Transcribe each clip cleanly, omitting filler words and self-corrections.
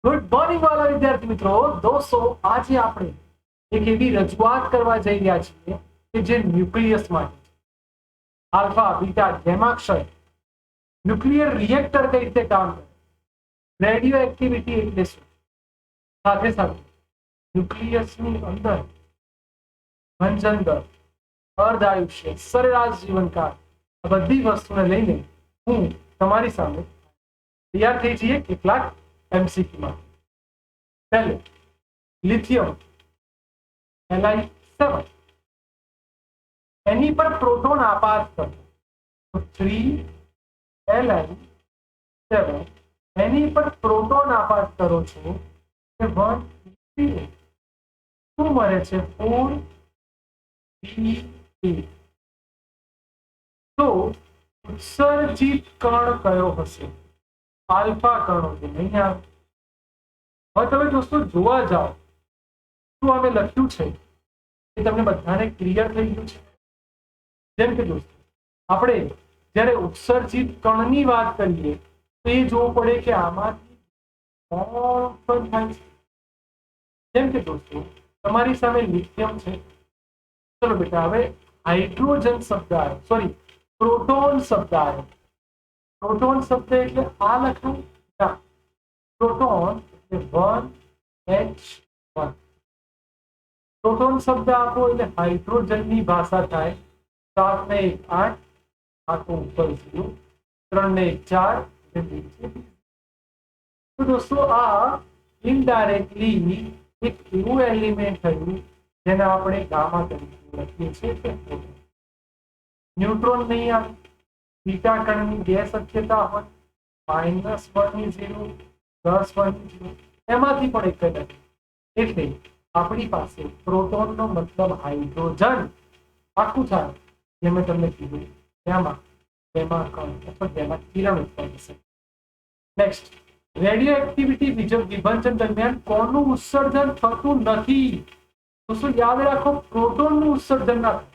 Good morning વાલા વિદ્યાર્થી મિત્રો. દોસ્તો, આજે આપણે એક એવી રજૂઆત કરવા જઈ રહ્યા છીએ કે જે ન્યુક્લિયસ માટે છે. આલ્ફા બીટા ગેમાક્ષય ન્યુક્લિયર રિએક્ટર કઈ રીતે કામ કરે, રેડિયો એક્ટિવિટી એટલે શું, સાથે સાથે ન્યુક્લિયસની અંદર ભંજન દર, અર્ધ આયુષ્ય, સરેરાશ જીવનકાળ, આ બધી વસ્તુને લઈને હું તમારી સામે તૈયાર થઈ જઈએ કેટલાક એમસીક્યુ માં. पहले लिथियम Li7 एनी पर प्रोटोन आपात करो तो 3Li7 एनी पर प्रोटोन आपात करो छो तो 1 શું મળે છે 4Ba. તો ઉત્સર્જિત કણ કયો હશે? આલ્ફા કણો તો નહીં આવે. હવે તમે દોસ્તો જોવા જાઓ શું અમે લખ્યું છે એ તમને બધાને ક્લિયર થઈ ગયું છે. જેમ કે દોસ્તો આપણે જ્યારે ઉત્સર્જિત કણની વાત કરીએ તો એ જોવું પડે કે આમાંથી કોણ ઉત્પન્ન થાય છે. જેમ કે દોસ્તો તમારી સામે લિથિયમ છે. ચલો બેટા, હવે હાઇડ્રોજન શબ્દ આવ્યો, સોરી પ્રોટોન શબ્દ આવ્યો. પ્રોટોન શબ્દ એટલે આ લખાય ના, પ્રોટોન 1H1. પ્રોટોન શબ્દ આપો એટલે હાઇડ્રોજનની ભાષા થાય. 7 ને 1 8 આખો ઉપર 0, 3 ને 4 તો દોસ્તો આ ઇનડાયરેક્ટલી એક એવું એલિમેન્ટ થયું જેને આપણે ગામા તરીકે લખીએ છીએ. ન્યુટ્રોન નહીં આવે. બીટા કણની બે શક્યતા હોય, -1 0, +1 0, એમાંથી પણ એક જ નથી. એટલે આપણી પાસે પ્રોટોનનો મતલબ હાઇડ્રોજન આખું થાય જે મેં તમને કીધું તેમાં કણ અથવા તેમાં કિરણ ઉત્પન્ન થશે. નેક્સ્ટ, રેડિયો એક્ટિવિટી વિભાજન દરમિયાન કોનું ઉત્સર્જન થતું નથી? તો શું યાદ રાખો, પ્રોટોનનું ઉત્સર્જન ના થાય.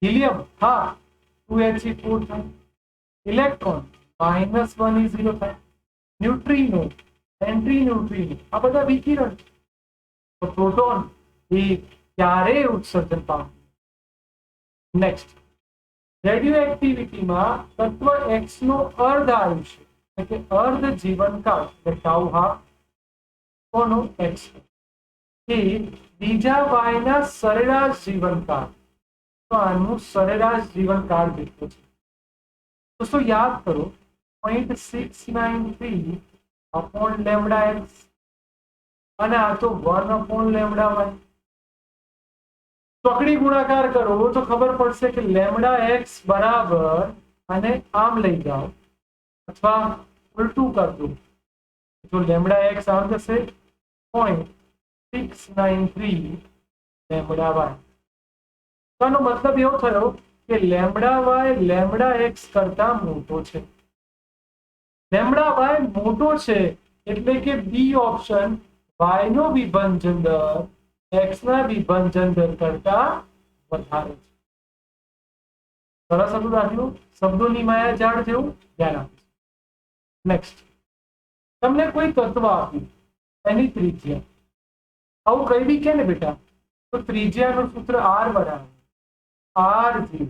હિલિયમ હા 2He4 થાય. ઇલેક્ટ્રોન -1 0 થાય. ન્યુટ્રિનો, એન્ટ્રી ન્યુટ્રિનો, આ બધા વિકિરણ. તો પ્રોટોન એ ક્યારેય ઉત્સર્જન પામે. નેક્સ્ટ, રેડિયો એક્ટિવિટીમાં તત્વ એક્સ નો અર્ધ આયુષ્ય એટલે કે અર્ધ જીવનકાળ એટલે ટાઉ હાફ કોનો એક્સ એ બીજા વાયના સરેરાશ જીવનકાળ, તો આનું સરેરાશ જીવનકાળ જેટલો છે. દોસ્તો યાદ કરો 0.693 upon lambda x અને આ તો 1 upon lambda y. ચોકડી ગુણાકાર કરો તો ખબર પડશે કે લેમ્ડા એક્સ બરાબર, અને આમ લઈ જાઓ અથવા ઉલટું કરજો તો લેમ્ડા એક્સ આમ જશે 0.693 લેમ્ડા વાય. આનો મતલબ એવો થયો કે લેમ્ડા વાય લેમ્ડા એક્સ કરતા મોટો છે. લેમ્ડા વાય મોટો છે એટલે કે બી ઓપ્શન વાય નો વિભાજન દર એક્સ ના વિભાજન દર કરતા વધારે છે. સરસ હતું દાખલું, શબ્દોની માયા ઝાડ જેવું, ધ્યાન આપીશું. નેક્સ્ટ, તમને કોઈ તત્વ આપ્યું, એની ત્રિજ્યા આવું કઈ બી કે ને બેટા તો ત્રિજ્યાનું સૂત્ર R બરાબર R0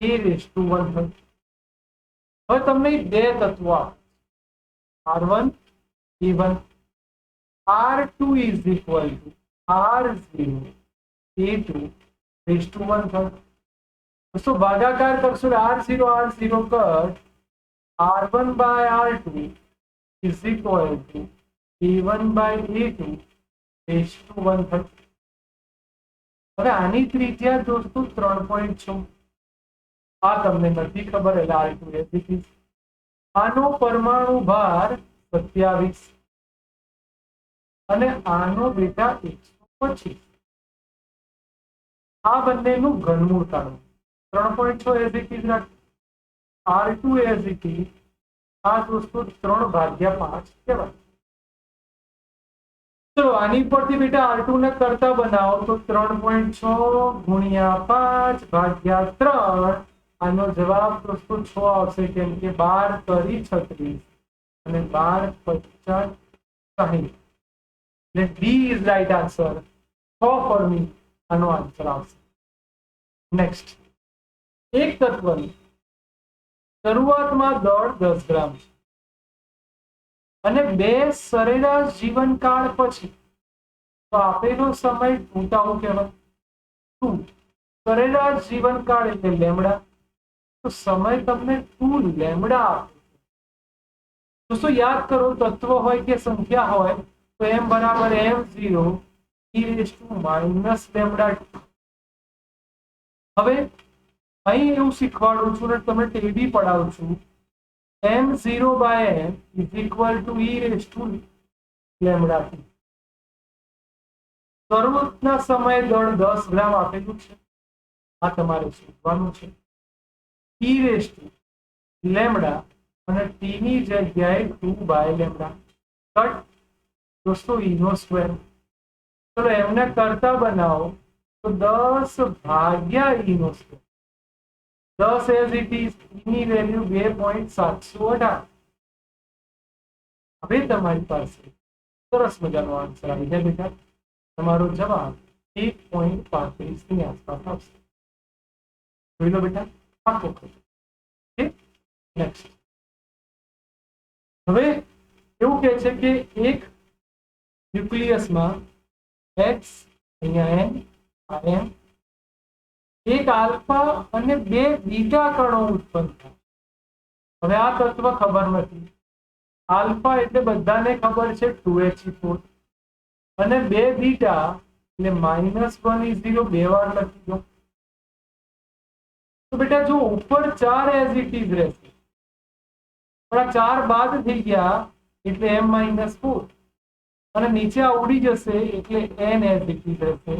A⁻1. હવે તમને બે તત્વો R1 A1, R2 is equal to R0 A2⁻1. તો ભાગાકાર કરશો R0 cut R1 by R2 is equal to A1 by A2⁻1. હવે આની ત્રિજ્યા દોસ્તો 3.6. આ તમને નથી ખબર એટલે R2 એ દીધી. આનો પરમાણુ ભાર 27 અને આનો બેટા 125. આ બંનેનું ઘનમૂળ કાઢો. 3.6 એઝ ઇટ ઇઝ રાખ. R2 એઝ ઇટ ઇઝ આ દોસ્તો 3/5 કહેવાય. ચલો આની પરથી બેટા R2 ને કરતા બનાવો તો 3.6 ગુણ્યા 5 ભાગ્યા 3. આનો જવાબ દોસ્તો 6 આવશે કેમ કે 12 કરી 36 અને 12 50 60 એટલે D is right answer for me આનો આન્સર આવશે. નેક્સ્ટ, એક તત્વની શરૂઆતમાં દળ 10 ગ્રામ છે અને 2 સરેરાશ જીવનકાળ પછી તો આપેલો સમય ટૂંટાવો કહેવાય. શું સરેરાશ જીવનકાળ એટલે લેમડા, તો સમય તમને 2 લેમડા આપે. દોસ્તો યાદ કરો, તત્વ હોય કે સંખ્યા હોય તો m બરાબર m0 e raised to minus lambda. હવે અહીં એવું શીખવાડું છું ને તમને ટેબી પડાવું છું, m0 by m is equal to e raised to lambda. શરૂઆતના સમયે દળ 10 ગ્રામ આપેલું છે, આ તમારે શોધવાનું છે. e raised to લેમડા અને t ની જગ્યાએ 2 બાય લેમડા. કટ દોસ્તો, e નો સ્ક્વેર. ચલો એમને કરતા બનાવો તો 10 ભાગ્યા e નો સ્ક્વેર. 10 એઝ ઇટ ઇઝ, ની વેલ્યુ 2.718. હવે તમારી પાસે સરસ મજાનો આન્સર આવી જાય બેટા. તમારો જવાબ 1.35 ની આસપાસ આવશે. જોઈ લો બેટા, પાકો કરો. નેક્સ્ટ, હવે એવું કહે છે કે એક ન્યુક્લિયસમાં x, અહીંયા n, આ m, એક આલ્ફા અને 2 બીટા કણો ઉત્પન્ન થાય. હવે આ તત્વ ખબર નથી. આલ્ફા એટલે બધાને ખબર છે 2He4 અને 2 બીટા એટલે -1E0 2 વાર લખી દો. તો બેટા જો ઉપર 4 એઝ ઇટ ઇઝ રહેશે, પણ આ 4 બાદ થઈ ગયા એટલે m-4 અને નીચે આ ઉડી જશે એટલે n એઝ ઇટ ઇઝ રહેશે.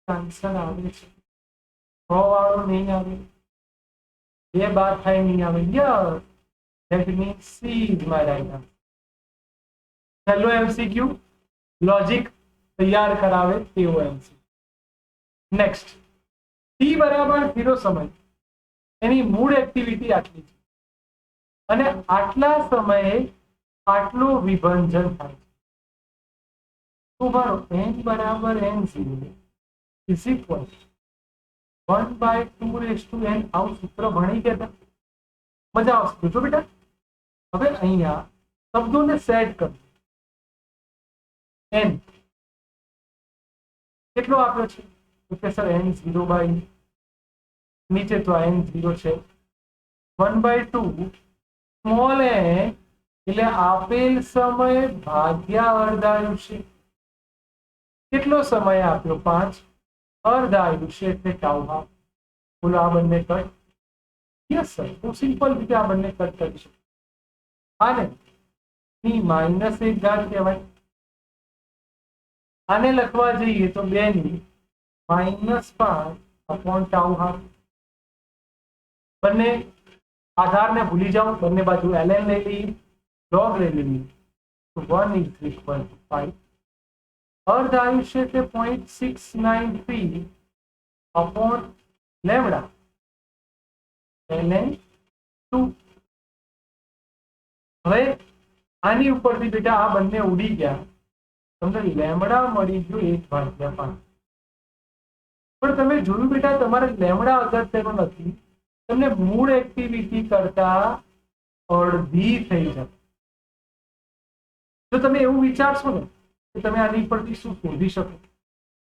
આન્સર આવે છે 6 વાળો નહીં આવે, 2 બાદ થાય નહીં આવે. Yes, that means C is my right answer. Hello MCQ logic તૈયાર કરાવે તેવો MCQ. નેક્સ્ટ, t બરાબર 0 સમય એની મૂળ એક્ટિવિટી આટલી છે અને આટલા સમયે આટલું વિભંજન થાય છે. તો મારો n બરાબર n0 is equal 1/2 raised to n. આવું સૂત્ર ભણી ગયા, મજા આવશે. જો બેટા હવે અહીંયા શબ્દોને સેટ કરજો. n કેટલો આપ્યો છે? પ્રોફેસર n0 બાય, નીચે તો n0 છે. 1/2 સ્મોલ n એટલે આપેલ સમય ભાગ્યા અર્ધાયુષ્ય. કેટલો સમય આપ્યો? 5. અર્ધાયુષ્ય એટલે ટાઉ હાફ. બોલો આ બંને કટ. યસ સર, હું સિમ્પલ રીતે આ બંને કટ કરી શકું. આને -1 ઘાત કહેવાય. આને લખવા જઈએ તો 2 ની -5 અપોન ટાઉ હાફ. બંને આધારને ભૂલી જાઓ, બંને બાજુ ln લઈ લઈએ, log લઈ લઈએ તો 1 is equal to 5. અર્ધ આયુષ્ય એટલે 0.693 અપોન લેમડા ln 2. હવે આની ઉપરથી બેટા આ બંને ઉડી ગયા, તમને લેમડા મળી ગયો 1/5. પણ તમે જોયું બેટા, તમારે લેમડા અગત્યનો નથી, તમને મૂળ એક્ટિવિટી કરતા અડધી થઈ જશે. જો તમે એવું વિચારશો ને કે તમે આની પરથી શું શોધી શકો,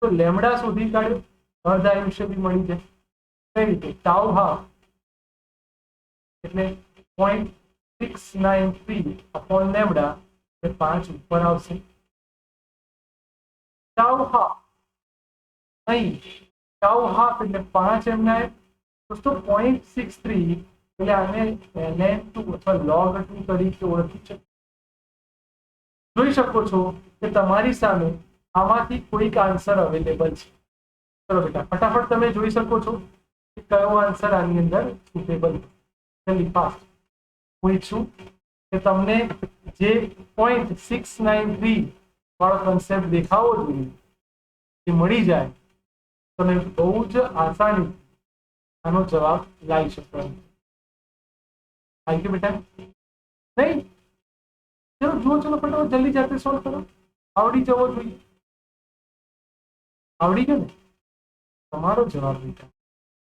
તો લેમડા શોધી કાઢ્યો, અર્ધ આયુષ્ય બી મળી જાય. કઈ રીતે? ટાઉ હાફ એટલે 0.693 અપોન લેમડા એટલે 5 ઉપર આવશે. ટાઉ હાફ અહીં ટાઉ હાફ એટલે 5 એમના દોસ્તો 0.63 એટલે આને ln2 અથવા log2 તરીકે ઓળખી છે. જોઈ શકો છો કે તમારી સામે આમાંથી કોઈક આન્સર અવેલેબલ છે. ચલો બેટા ફટાફટ તમે જોઈ શકો છો કે કયો આન્સર આની અંદર સુટેબલ છે. જલ્દી ફાસ્ટ. હું ઈચ્છું કે તમને જે 0.693 વાળો કન્સેપ્ટ દેખાવો જોઈએ એ મળી જાય, તમે બહુ જ આસાની આનો જવાબ લાવી શકો. થેન્ક યુ બેટા. नहीं? चलो જુઓ, ચલો ફટાફટ જલ્દી જાતે સોલ્વ કરો, આવડી જવો જોઈએ. આવડી ગયો ને? તમારો જવાબ બેટા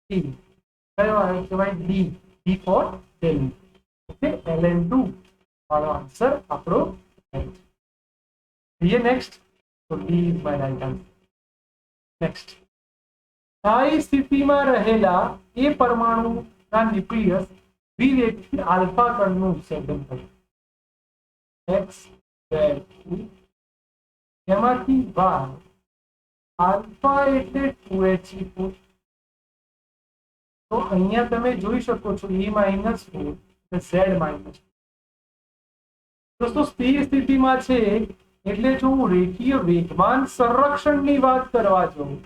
ડી કયો આવે કે ભાઈ D, D for Delhi. Okay, LN2 મારો આન્સર આપણો રાઈટ. જોઈએ નેક્સ્ટ. તો D is my right answer. Next, સ્થાયી સ્થિતિમાં રહેલા એ પરમાણુના ન્યુક્લિયસ દ્વિરેખી આલ્ફા કણનું વિસર્જન થયું. એક્સ ઝેડ એમાંથી વાય આલ્ફા એટલે 2He4. તો અહીંયા તમે જોઈ શકો છો E-4 Z-. દોસ્તો સ્થિર સ્થિતિમાં છે એટલે જો હું રેખીય વેગમાન સંરક્ષણની વાત કરવા જાઉં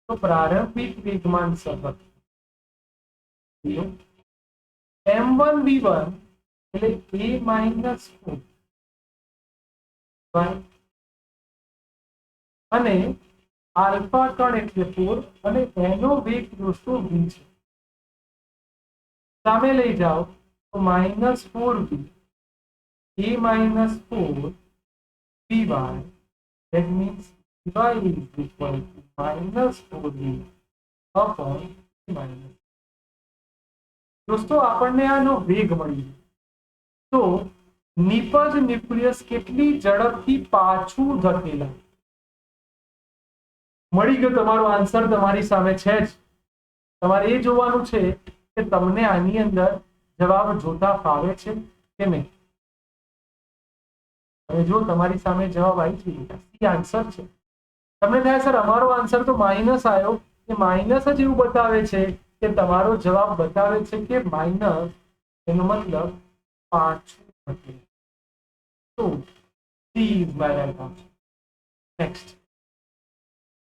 તો પ્રારંભિક વેગમાન સંરક્ષણ M1V1 એટલે A-4 અને આલ્ફા કણ એટલે 4 અને એનો વેગ દોસ્તો v છે. સામે લઈ જાઓ તો -4v A-4 py, that means py is equal to -4v upon p-. દોસ્તો આપણને આનો વેગ મળી. તો નિપજ ન્યુક્લિયસ કેટલી ઝડપથી પાછું ધકેલાય. મળી ગયો તમારો આન્સર, તમારી સામે છે જ. તમારે એ જોવાનું છે કે તમને આની અંદર જવાબ જોતા ફાવે છે કે નહીં. હવે જો તમારી સામે જવાબ આવી છે, સી આન્સર છે. તમને થાય સર અમારો આન્સર તો માઇનસ આવ્યો, એ માઇનસ જ એવું બતાવે છે કે તમારો જવાબ બતાવે છે કે માઇનસ, એનો મતલબ પાછું નથી. તો she is my right answer. Next,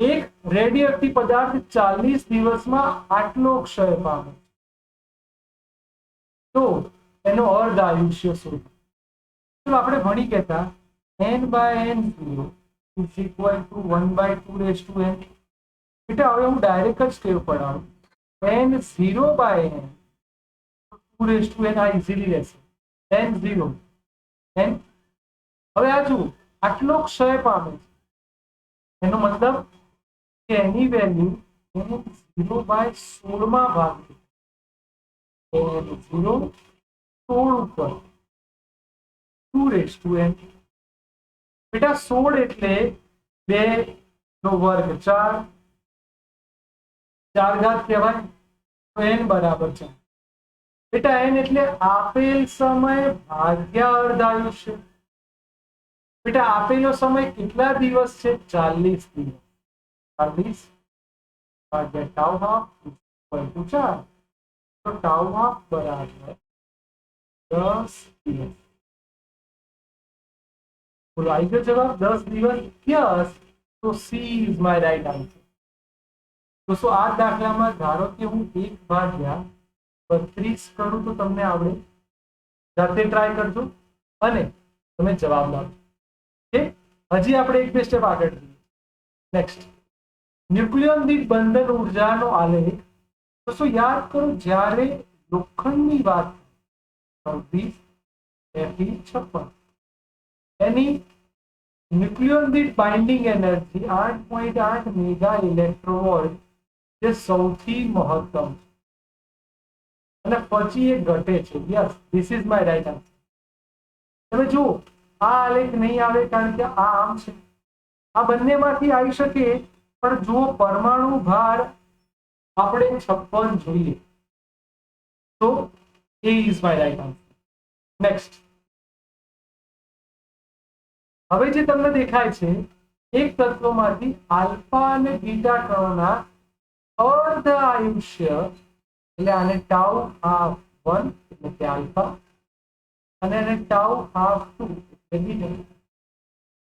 એક રેડિયોએક્ટિવ પદાર્થ 40 દિવસમાં આટલો ક્ષય પામે તો એનો અર્ધ આયુષ્ય શોધો. ચલો આપણે ભણી કહેતા n/n0 is equal to 1/2n. બેટા હવે હું ડાયરેક્ટ જ સ્ટેપ પડાવું. n0/n 2n આ ઇઝીલી રહેશે. n0 n. હવે આ જુઓ, આટલો ક્ષય પામે છે એનો મતલબ કે એની વેલ્યુ n0/16 માં ભાગી n0 16 ઉપર 2n. બેટા 16 એટલે 2 નો વર્ગ 4, 4 ઘાત કહેવાય, તો n બરાબર 4. બેટા n એટલે આપેલ સમય ભાગ્યા અર્ધ આયુષ્ય. બેટા આપેલો સમય કેટલા દિવસ છે? 40 દિવસ. 40 ભાગ્યા ટાઉ હાફ ઇક્વલ ટુ 4. તો ટાઉ હાફ બરાબર 10 દિવસ. બોલો આવી ગયો જવાબ 10 દિવસ. યસ. તો she is my right answer. દોસ્તો આ દાખલામાં ધારો કે હું 1/32 કરું તો તમને આવડે, જાતે ટ્રાય કરજો અને તમે જવાબ લાવો. હજી આપણે એક બે સ્ટેપ આગળ જઈએ. નેક્સ્ટ, ન્યુક્લિયન દીઠ બંધન ઉર્જાનો આલેખ. તો યાદ કરો જ્યારે લોખંડની વાત 26 Fe56 એની ન્યુક્લિયન દીઠ બાઇન્ડિંગ એનર્જી 8.8 મેગા ઇલેક્ટ્રોવોલ્ટ જે સૌથી મહત્તમ છે અને પછી એ ઘટે છે. Yes, this is my right answer. તમે જુઓ આ આલેખ નહીં આવે કારણ કે આ આમ છે, આ બંનેમાંથી આવી શકે, પણ જો પરમાણુ ભાર આપણે 56 જોઈએ તો એ is my right answer. Next, હવે જે તમને દેખાય છે એક તત્વમાંથી આલ્ફા અને બીટા કણોના અર્ધ આયુષ્ય, એટલે આને ટાઉ હાફ 1 એટલે કે આલ્ફા અને આને ટાઉ હાફ 2 એટલે બીટા.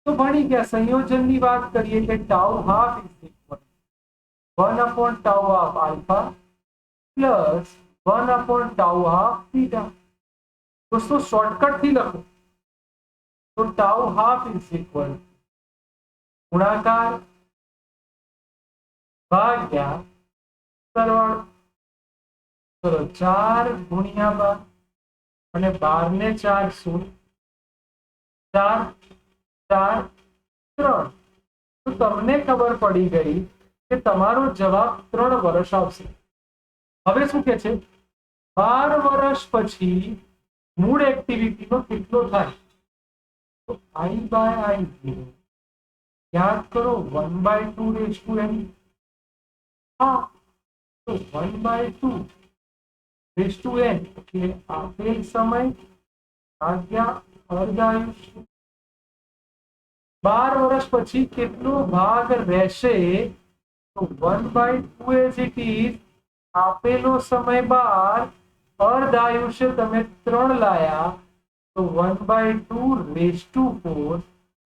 તો ભણી ગયા સંયોજનની વાત કરીએ કે tau half is equal 1 tau half alpha plus 1 tau half beta. દોસ્તો શોર્ટકટ થી લખો તો ટાઉ હાફ ઇઝ ઇક્વલ ગુણાકાર ભાગ્યા સરવાળો. ચલો 4 ગુણ્યા 12 અને 12 ને 4 શું? 4 4 3. તો તમને ખબર પડી ગઈ કે તમારો જવાબ 3 વર્ષ આવશે. હવે શું કે છે? 12 વર્ષ પછી મૂળ એક્ટિવિટીનો કેટલો થાય? તો I by I0 યાદ કરો 1/2 રેઝ ટુ n. હા, તો 1/2 રેઝ ટુ n એટલે આપેલ સમય ભાગ્યા અર્ધાયુષ્ય. 12 વર્ષ પછી કેટલો ભાગ રહેશે? તો 1/2 એઝ ઇટ ઇઝ આપેલો સમય 12, અર્ધાયુષ્ય તમે 3 લાયા તો 1/2 રેઝ ટુ 4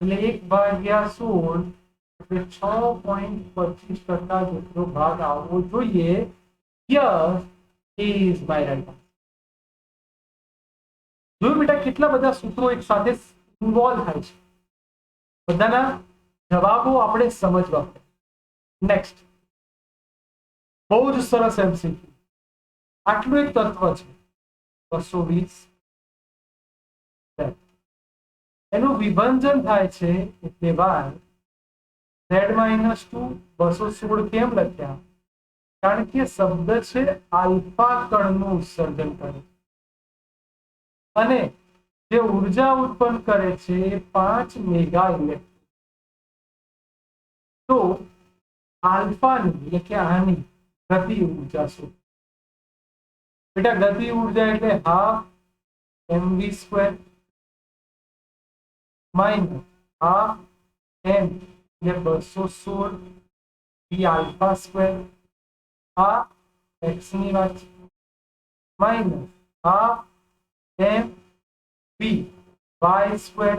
એટલે 1/16 એટલે 6.25% જેટલો ભાગ આવવો જોઈએ. Yes is my right. જોયું બેટા કેટલા બધા સૂત્રો એક સાથે ઇન્વોલ્વ થાય છે. બધાના જવાબો આપણે સમજવા. નેક્સ્ટ બહુ જ સરસ એમસીક્યુ. આટલું એક તત્વ છે 220. એનું વિભંજન થાય છે એટલે y z-2 216 કેમ લખ્યા? કારણ કે શબ્દ છે આલ્ફા કણનું ઉત્સર્જન કરે અને જે ઉર્જા ઉત્પન્ન કરે છે એ 5 મેગા ઇલેક્ટ્રોન. તો આલ્ફાની એટલે કે આની ગતિ ઉર્જા શું? બેટા ગતિ ઉર્જા એટલે half mv² minus half m એટલે 216 v આલ્ફા સ્ક્વેર. આ x ની વાત છે. Minus half m v y square.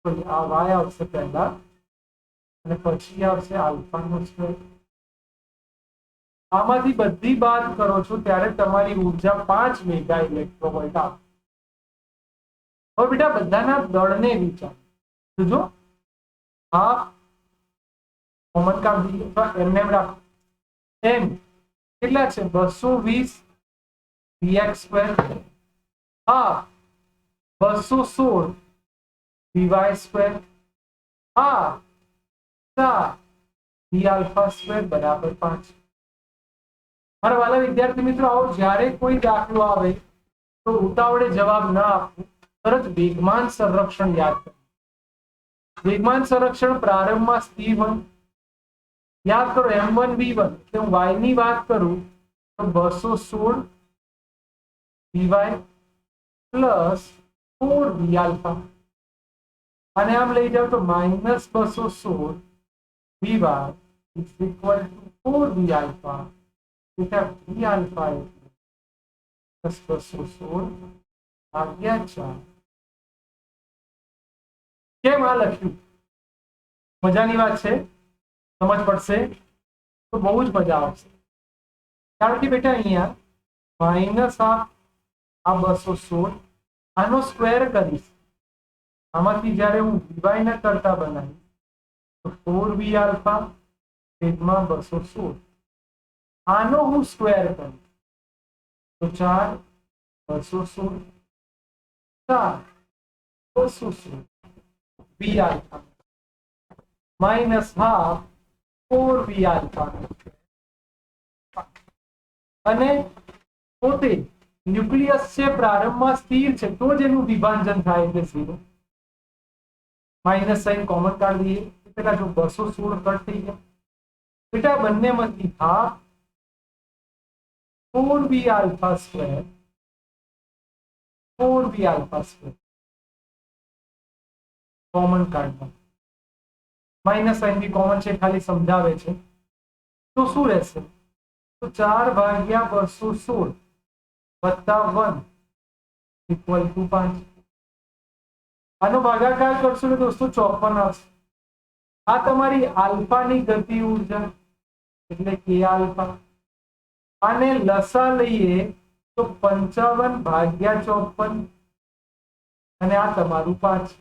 તો આ y આવશે પહેલા અને પછી આવશે આલ્ફાનો સ્ક્વેર. આમાંથી બધી બાદ કરો છો ત્યારે તમારી ઉર્જા 5 મેગા ઇલેક્ટ્રોવોલ્ટ આવે. હવે બેટા બધાના દળને વિચાર. જો હાફ કોમન કાઢી દઈએ તો એમને એમ રાખો. m કેટલા છે? 220 vx square. Half 216 vy square. Half 4 v alpha square બરાબર 5. મારા વાલા વિદ્યાર્થી મિત્રો, આવો જ્યારે કોઈ દાખલો આવે તો ઉતાવળે જવાબ ના આપો, તરત વેગમાન સંરક્ષણ યાદ કરો. વેગમાન સંરક્ષણ પ્રારંભમાં સ્થિર હોય. યાદ કરો m1 v1 એટલે હું y ની વાત કરું તો 216 vy પ્લસ 4 v આલ્ફા. અને આમ લઈ જાવ તો minus 216 vy is equal to 4 v alpha. એટલે v આલ્ફા પ્લસ 216 ભાગ્યા 4. કેમ આ લખ્યું? મજાની વાત છે, સમજ પડશે તો બહુ જ મજા આવશે. કારણ કે બેટા અહીંયા માઇનસ આ 216 આનો સ્ક્વેર કરીશ. આમાંથી જ્યારે હું dy ના કરતા બનાવીશ તો 4 v આલ્ફા છેદમાં 216. આનો હું સ્ક્વેર કરું તો 4 216 4 216 v alpha minus half 4 v alpha. અને પોતે ન્યુક્લિયસ છે પ્રારંભમાં સ્થિર છે તો જ એનું વિભાજન થાય એટલે 0. માઇનસ સાઇન કોમન કાઢી દઈએ. પેલા જો 216 કટ થઈ ગયા બેટા બંનેમાંથી half 4 v alpha square 4 v alpha square common કાઢવા. માઇનસ સાઇન બી કોમન છે, ખાલી સમજાવે છે. તો શું રહેશે? તો 4 ભાગ્યા 216 વત્તા 1 ઇક્વલ ટુ 5. આનો ભાગાકાર કરશો ને દોસ્તો 54 આવશે. આ તમારી આલ્ફાની ગતિ ઉર્જા એટલે કે આલ્ફા. આને લસા લઈએ તો 55 ભાગ્યા 54 અને આ તમારું 5.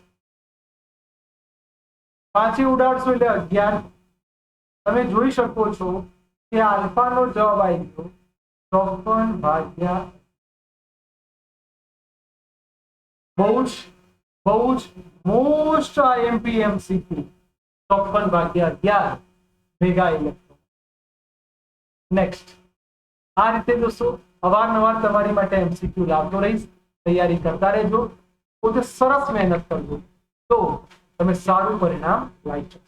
5 ઉડાડશો એટલે 11. તમે જોઈ શકો છો કે આલ્ફાનો જવાબ આવી ગયો 54 ભાગ્યા બહુ જ મોસ્ટ આઈએમપી એમસીક્યુ 54/11 ભેગા ઇલેક્ટ્રોન. નેક્સ્ટ આ રીતે દોસ્તો અવારનવાર તમારી માટે એમસીક્યુ લાવતો રહીશ. તૈયારી કરતા રહેજો. પોતે સરસ મહેનત કરજો તો તમે સારું પરિણામ લાવી શકો.